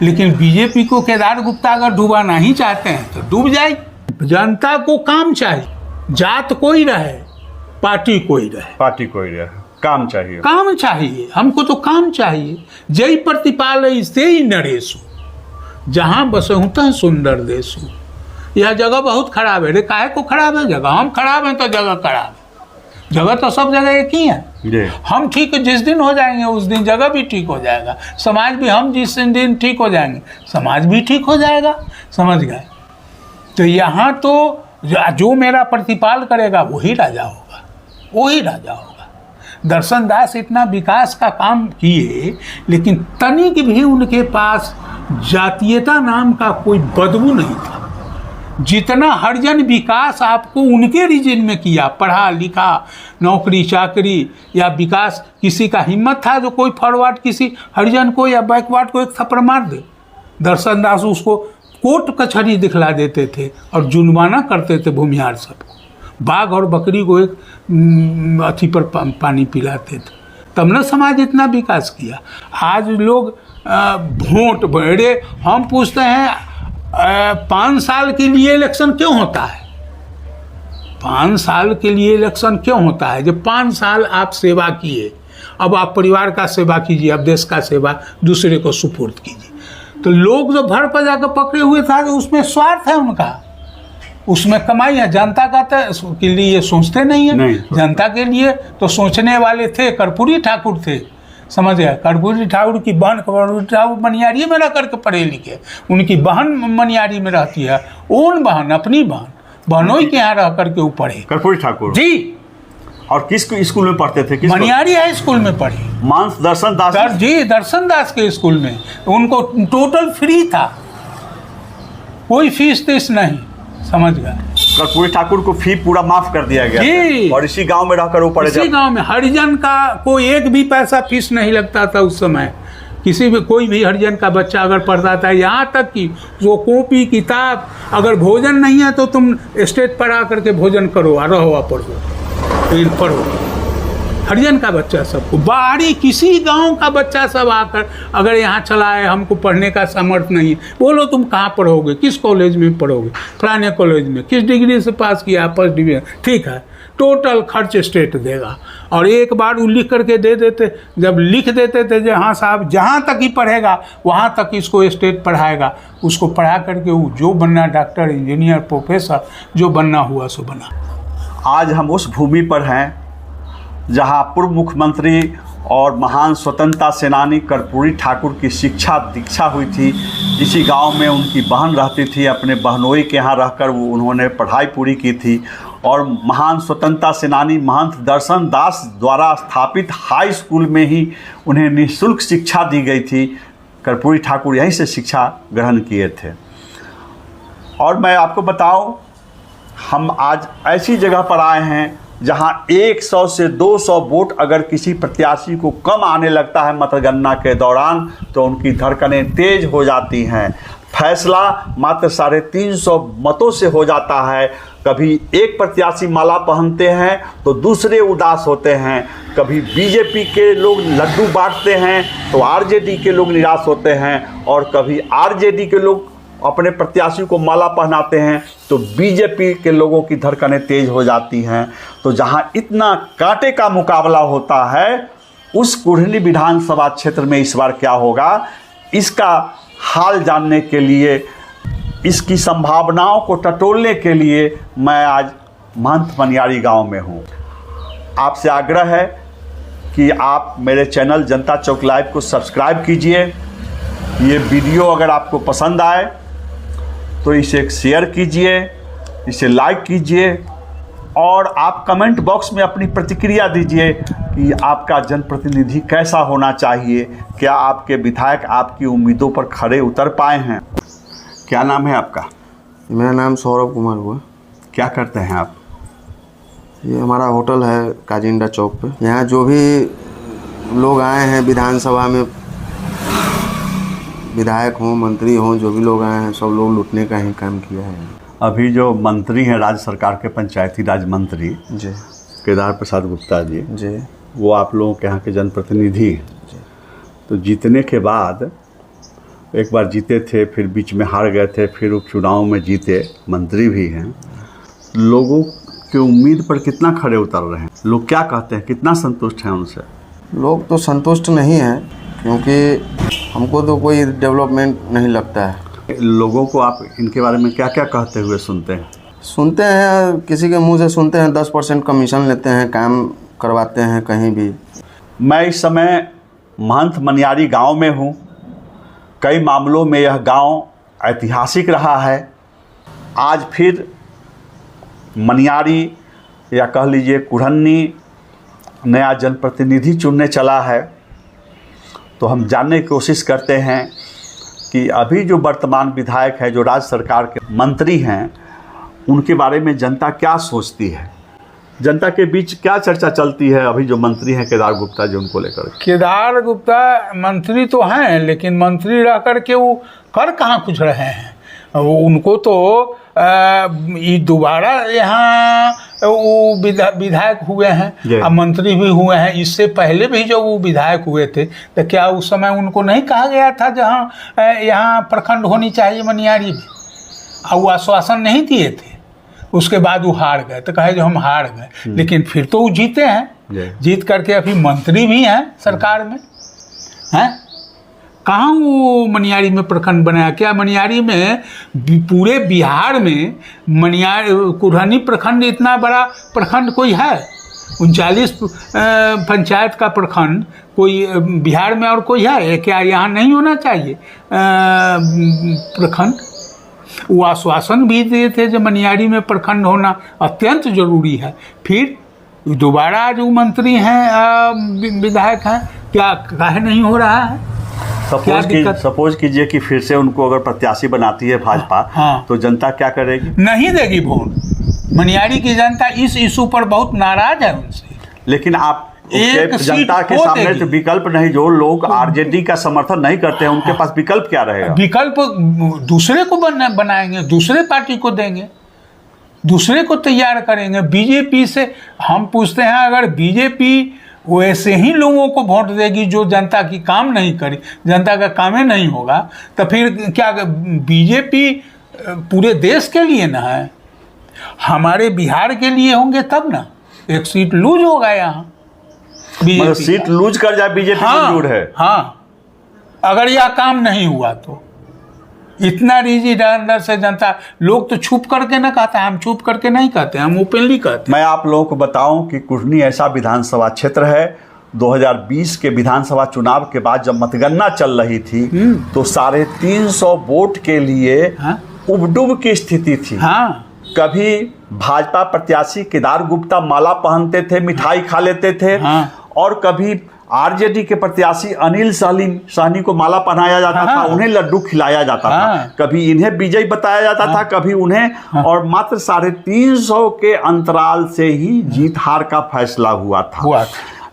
लेकिन बीजेपी को केदार गुप्ता अगर डुबाना ही चाहते हैं तो डूब जाए। जनता को काम चाहिए, जात कोई रहे, पार्टी कोई रहे, काम चाहिए, काम चाहिए, हमको तो काम चाहिए। जय प्रतिपाल से ही नरेशु, जहाँ बसहु तह सुंदर देशु। यह जगह बहुत खराब है। रे काहे को खराब है जगह? हम खराब हैं तो जगह खराब है। जगह तो सब जगह एक ही है। हम ठीक जिस दिन हो जाएंगे उस दिन जगह भी ठीक हो जाएगा, समाज भी, हम जिस दिन ठीक हो जाएंगे समाज भी ठीक हो जाएगा। समझ गए? तो यहाँ तो जो मेरा प्रतिपाल करेगा वही राजा होगा, वही राजा होगा। दर्शन दास इतना विकास का काम किए, लेकिन तनिक भी उनके पास जातीयता नाम का कोई बदबू नहीं था। जितना हरिजन विकास आपको उनके रीजन में किया, पढ़ा लिखा, नौकरी चाकरी या विकास, किसी का हिम्मत था जो कोई फॉरवर्ड किसी हरिजन को या बैकवर्ड को एक थप्पड़ मार दे, दर्शन दास उसको कोर्ट कचहरी दिखला देते थे और जुर्माना करते थे भूमिहार सबको। बाघ और बकरी को एक अथी पर पानी पिलाते थे, तब न समाज इतना विकास किया। आज लोग वोट बड़े, हम पूछते हैं 5 साल के लिए इलेक्शन क्यों होता है? 5 साल के लिए इलेक्शन क्यों होता है? जब 5 साल आप सेवा किए, अब आप परिवार का सेवा कीजिए, अब देश का सेवा दूसरे को सुपुर्द कीजिए। तो लोग जो भर पर जाकर पकड़े हुए था, तो उसमें स्वार्थ है उनका, उसमें कमाई है। जनता का तो के लिए सोचते नहीं है। जनता के लिए तो सोचने वाले थे कर्पूरी ठाकुर थे। समझ गया? कर्पूरी ठाकुर की बहन, कर्पूरी ठाकुर मनियारी में रह करके पढ़े लिखे, उनकी बहन मनियारी में रहती है, ओन बहन, अपनी बहन, बहनों के यहाँ रह करके वो पढ़े कर्पूरी ठाकुर जी। और किस स्कूल में पढ़ते थे? मनियारी हाई स्कूल में पढ़े, मानस दर्शन दास जी, दर्शन दास के स्कूल में। उनको टोटल फ्री था, कोई फीस तीस नहीं। समझ गया? कर्पूरी ठाकुर को फी पूरा माफ कर दिया गया और इसी गांव में रहकर वो पढ़े। इसी गांव में हरिजन का कोई एक भी पैसा फीस नहीं लगता था उस समय। किसी भी कोई भी हरिजन का बच्चा अगर पढ़ता था, यहाँ तक कि वो कॉपी किताब, अगर भोजन नहीं है तो तुम स्टेज पर आ करके भोजन करो और रहो और पढ़ो। हरिजन का बच्चा सबको, बाहरी किसी गांव का बच्चा सब आकर अगर यहाँ चला है, हमको पढ़ने का सामर्थ्य नहीं, बोलो तुम कहाँ पढ़ोगे, किस कॉलेज में पढ़ोगे? फलाने कॉलेज में। किस डिग्री से पास किया? First division. ठीक है, टोटल खर्च स्टेट देगा। और एक बार वो लिख करके दे देते, जब लिख देते थे जो हाँ साहब जहाँ तक ही पढ़ेगा वहाँ तक इसको स्टेट पढ़ाएगा, उसको पढ़ा करके वो जो बनना, डॉक्टर, इंजीनियर, प्रोफेसर, जो बनना हुआ सो बना। आज हम उस भूमि पर हैं जहां पूर्व मुख्यमंत्री और महान स्वतंत्रता सेनानी कर्पूरी ठाकुर की शिक्षा दीक्षा हुई थी। इसी गांव में उनकी बहन रहती थी, अपने बहनोई के यहाँ रहकर वो उन्होंने पढ़ाई पूरी की थी। और महान स्वतंत्रता सेनानी महंत दर्शन दास द्वारा स्थापित हाई स्कूल में ही उन्हें निःशुल्क शिक्षा दी गई थी। कर्पूरी ठाकुर यहीं से शिक्षा ग्रहण किए थे। और मैं आपको बताऊं, हम आज ऐसी जगह पर आए हैं जहां 100 से 200 वोट अगर किसी प्रत्याशी को कम आने लगता है मतगणना के दौरान, तो उनकी धड़कनें तेज हो जाती हैं। फैसला मात्र 350 मतों से हो जाता है। कभी एक प्रत्याशी माला पहनते हैं तो दूसरे उदास होते हैं, कभी बीजेपी के लोग लड्डू बांटते हैं तो आरजेडी के लोग निराश होते हैं, और कभी आरजेडी के लोग अपने प्रत्याशी को माला पहनाते हैं तो बीजेपी के लोगों की धड़कनें तेज हो जाती हैं। तो जहां इतना कांटे का मुकाबला होता है, उस कुढ़नी विधानसभा क्षेत्र में इस बार क्या होगा, इसका हाल जानने के लिए, इसकी संभावनाओं को टटोलने के लिए मैं आज महंत मनियारी गांव में हूं। आपसे आग्रह है कि आप मेरे चैनल जनता चौक लाइव को सब्सक्राइब कीजिए। ये वीडियो अगर आपको पसंद आए तो इसे शेयर कीजिए, इसे लाइक कीजिए, और आप कमेंट बॉक्स में अपनी प्रतिक्रिया दीजिए कि आपका जनप्रतिनिधि कैसा होना चाहिए। क्या आपके विधायक आपकी उम्मीदों पर खरे उतर पाए हैं? क्या नाम है आपका? मेरा नाम सौरभ कुमार हुआ। क्या करते हैं आप? ये हमारा होटल है काजिंडा चौक पे। यहाँ जो भी लोग आए हैं विधानसभा में, विधायक हों, मंत्री हों, जो भी लोग आए हैं, सब लोग लूटने का ही काम किया है। अभी जो मंत्री हैं राज्य सरकार के पंचायती राज मंत्री जी केदार प्रसाद गुप्ता जी, जी वो आप लोगों के यहाँ के जनप्रतिनिधि हैं। तो जीतने के बाद एक बार जीते थे, फिर बीच में हार गए थे, फिर उपचुनाव में जीते, मंत्री भी हैं। लोगों की उम्मीद पर कितना खड़े उतर रहे हैं? लोग क्या कहते हैं, कितना संतुष्ट हैं उनसे? लोग तो संतुष्ट नहीं हैं, क्योंकि हमको तो कोई डेवलपमेंट नहीं लगता है। लोगों को आप इनके बारे में क्या क्या कहते हुए सुनते हैं? सुनते हैं, किसी के मुंह से सुनते हैं 10% कमीशन लेते हैं, काम करवाते हैं कहीं भी। मैं इस समय महंत मनियारी गांव में हूं। कई मामलों में यह गांव ऐतिहासिक रहा है। आज फिर मनियारी या कह लीजिए कुढ़न्नी नया जनप्रतिनिधि चुनने चला है। तो हम जानने की कोशिश करते हैं कि अभी जो वर्तमान विधायक है, जो राज्य सरकार के मंत्री हैं, उनके बारे में जनता क्या सोचती है। जनता के बीच क्या चर्चा चलती है अभी जो मंत्री हैं केदार गुप्ता जी, उनको लेकर? केदार गुप्ता मंत्री तो हैं, लेकिन मंत्री रह करके वो कर कहाँ कुछ रहे हैं। वो उनको तो ये दोबारा यहाँ वो विधायक हुए हैं, अब मंत्री भी हुए हैं। इससे पहले भी जब वो विधायक हुए थे तो क्या उस समय उनको नहीं कहा गया था जहाँ यहाँ प्रखंड होनी चाहिए मनियारी में, और वो आश्वासन नहीं दिए थे? उसके बाद वो हार गए तो कहे जो हम हार गए, लेकिन फिर तो वो जीते हैं, जीत करके अभी मंत्री भी हैं सरकार में हैं। कहाँ वो मनियारी में प्रखंड बनाया? क्या मनियारी में पूरे बिहार में कुढ़नी प्रखंड इतना बड़ा प्रखंड कोई है? 39 पंचायत का प्रखंड कोई बिहार में और कोई है क्या? यहाँ नहीं होना चाहिए प्रखंड? वो आश्वासन भी दिए थे जो मनियारी में प्रखंड होना अत्यंत जरूरी है। फिर दोबारा जो मंत्री हैं विधायक हैं, क्या काहे नहीं हो रहा है? सपोज कीजिए कि फिर से उनको अगर प्रत्याशी बनाती है भाजपा, हाँ, तो जनता क्या करेगी? नहीं देगी वोट। मनियारी की जनता इस इशू पर बहुत नाराज है उनसे। लेकिन आप जनता के सामने तो विकल्प नहीं, जो लोग आरजेडी का समर्थन नहीं करते हैं उनके पास विकल्प क्या रहेगा? विकल्प दूसरे को बनाएंगे, दूसरे पार्टी को देंगे, दूसरे को तैयार करेंगे। बीजेपी से हम पूछते हैं, अगर बीजेपी वैसे ही लोगों को वोट देगी जो जनता की काम नहीं करी, जनता का काम ही नहीं होगा, तो फिर क्या बीजेपी पूरे देश के लिए ना है, हमारे बिहार के लिए होंगे तब ना। एक सीट लूज होगा यहाँ, मतलब सीट लूज कर जाए बीजेपी मंजूर है। हाँ, अगर यह काम नहीं हुआ तो इतना रिजिड अंदर से जनता। लोग तो छुप करके ना कहते हैं, हम छुप करके नहीं कहते, हम ओपनली कहते हैं। मैं आप लोगों को बताऊं कि कुढ़नी ऐसा विधानसभा क्षेत्र है, 2020 के विधानसभा चुनाव के बाद जब मतगणना चल रही थी तो 350 वोट के लिए उबडुब की स्थिति थी। कभी भाजपा प्रत्याशी केदार गुप्ता माला पहनते थे, मिठाई खा लेते थे, और कभी आरजेडी के प्रत्याशी अनिल सहनी को माला पहनाया जाता था, उन्हें लड्डू खिलाया जाता था, कभी इन्हें विजयी बताया जाता था, कभी उन्हें, और मात्र 350 के अंतराल से ही जीत हार का फैसला हुआ था।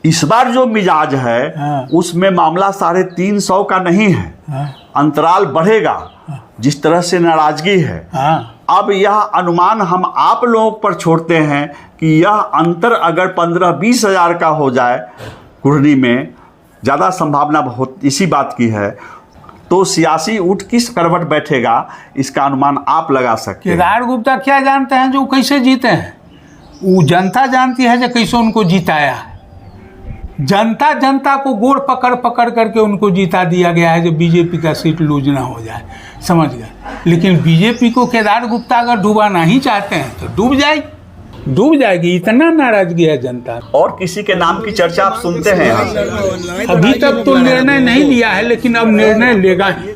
इस बार जो मिजाज है उसमें मामला 350 का नहीं है, अंतराल बढ़ेगा। जिस तरह से नाराजगी है, अब यह अनुमान हम आप लोगों पर छोड़ते हैं कि यह अंतर अगर 15-20 हज़ार का हो जाए, कुढ़नी में ज़्यादा संभावना बहुत इसी बात की है, तो सियासी उठ किस करवट बैठेगा इसका अनुमान आप लगा सकते हैं। केदार गुप्ता क्या जानते हैं जो कैसे जीते हैं? वो जनता जानती है जो कैसे उनको जिताया है। जनता को गोड़ पकड़ करके उनको जिता दिया गया है जो बीजेपी का सीट लूज ना हो जाए, समझ गए। लेकिन बीजेपी को केदार गुप्ता अगर डूबाना ही चाहते हैं तो डूब जाएगी, इतना नाराजगी है जनता। और किसी के नाम की चर्चा आप सुनते हैं? अभी तक तो निर्णय नहीं लिया है, लेकिन अब निर्णय लेगा ही।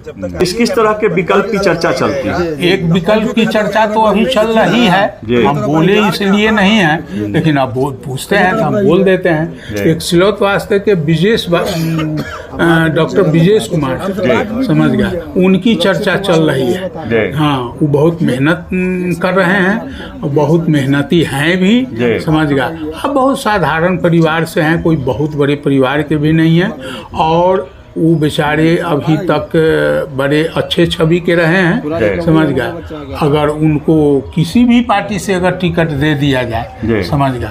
किस तरह के विकल्प की चर्चा चलती है? एक विकल्प की चर्चा तो अभी चल रही है, हम बोले इसलिए नहीं है, लेकिन अब पूछते हैं तो हम बोल देते हैं। एक सिलौत वास्ते के डॉक्टर विजेश कुमार, समझ गया, उनकी चर्चा चल रही है। हाँ, वो बहुत मेहनत कर रहे हैं और बहुत मेहनती हैं भी, समझ गया। अब बहुत साधारण परिवार से हैं, कोई बहुत बड़े परिवार के भी नहीं हैं, और वो बेचारे अभी तक बड़े अच्छे छवि के रहे हैं, समझ गया। अगर उनको किसी भी पार्टी से अगर टिकट दे दिया जाए, समझ गया,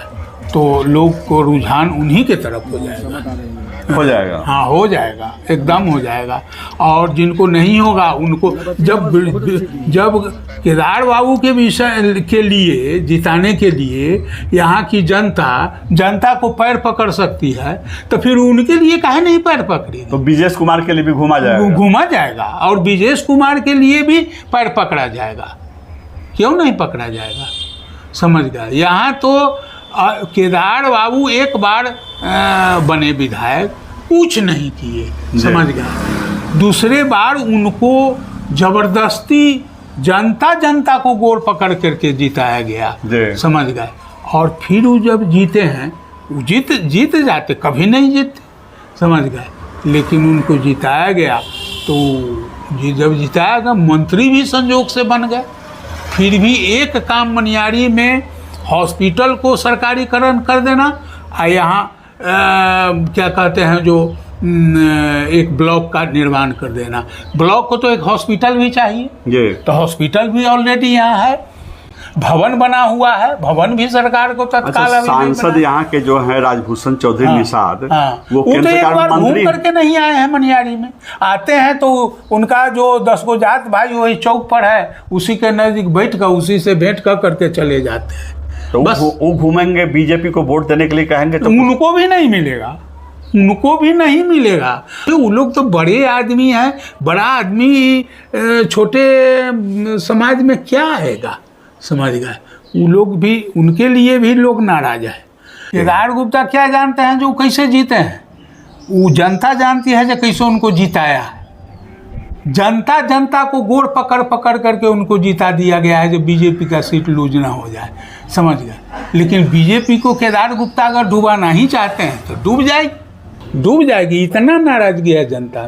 तो लोग को रुझान उन्हीं के तरफ हो जाएगा। हो जाएगा। हाँ हो जाएगा, एकदम हो जाएगा। और जिनको नहीं होगा उनको जब केदार बाबू के विषय के लिए, जिताने के लिए यहाँ की जनता को पैर पकड़ सकती है, तो फिर उनके लिए काहे नहीं पैर पकड़ी? तो ब्रिजेश कुमार के लिए भी घूमा जाएगा और ब्रिजेश कुमार के लिए भी पैर पकड़ा जाएगा, क्यों नहीं पकड़ा जाएगा? समझ गए? यहाँ तो केदार बाबू एक बार बने विधायक, कुछ नहीं किए, समझ गए। दूसरे बार उनको जबरदस्ती जनता को गोर पकड़ करके जिताया गया, समझ गए। और फिर वो जब जीते हैं, जीत जाते, कभी नहीं जीते, समझ गए। लेकिन उनको जिताया गया, तो जब जिताया गया मंत्री भी संजोग से बन गए। फिर भी एक काम मनियारी में हॉस्पिटल को सरकारीकरण कर देना, और यहाँ क्या कहते हैं जो एक ब्लॉक का निर्माण कर देना। ब्लॉक को तो एक हॉस्पिटल भी चाहिए, तो हॉस्पिटल भी ऑलरेडी यहाँ है, भवन बना हुआ है, भवन भी सरकार को तत्काल। सांसद यहाँ के जो है राजभूषण चौधरी निषाद, वो केंद्र सरकार में घूम करके नहीं आए हैं मनियारी में। आते हैं तो उनका जो 10 गो जात भाई वही चौक पर है, उसी के नजदीक बैठ कर उसी से भेंट कर करके चले जाते हैं। तो बस वो घूमेंगे, बीजेपी को वोट देने के लिए कहेंगे तो उनको भी नहीं मिलेगा, उनको भी नहीं मिलेगा। तो वो लोग तो बड़े आदमी हैं, बड़ा आदमी छोटे समाज में क्या आएगा, समझ गए? वो लोग भी, उनके लिए भी लोग नाराज है। केदार गुप्ता क्या जानते हैं जो कैसे जीते हैं? वो जनता जानती है जो कैसे उनको जिताया है। जनता को गोड़ पकड़ करके उनको जिता दिया गया है, जो बीजेपी का सीट लूज ना हो जाए, समझ गए? लेकिन बीजेपी को केदार गुप्ता अगर डुबाना ही चाहते हैं तो डूब जाएगी, इतना नाराजगी है जनता।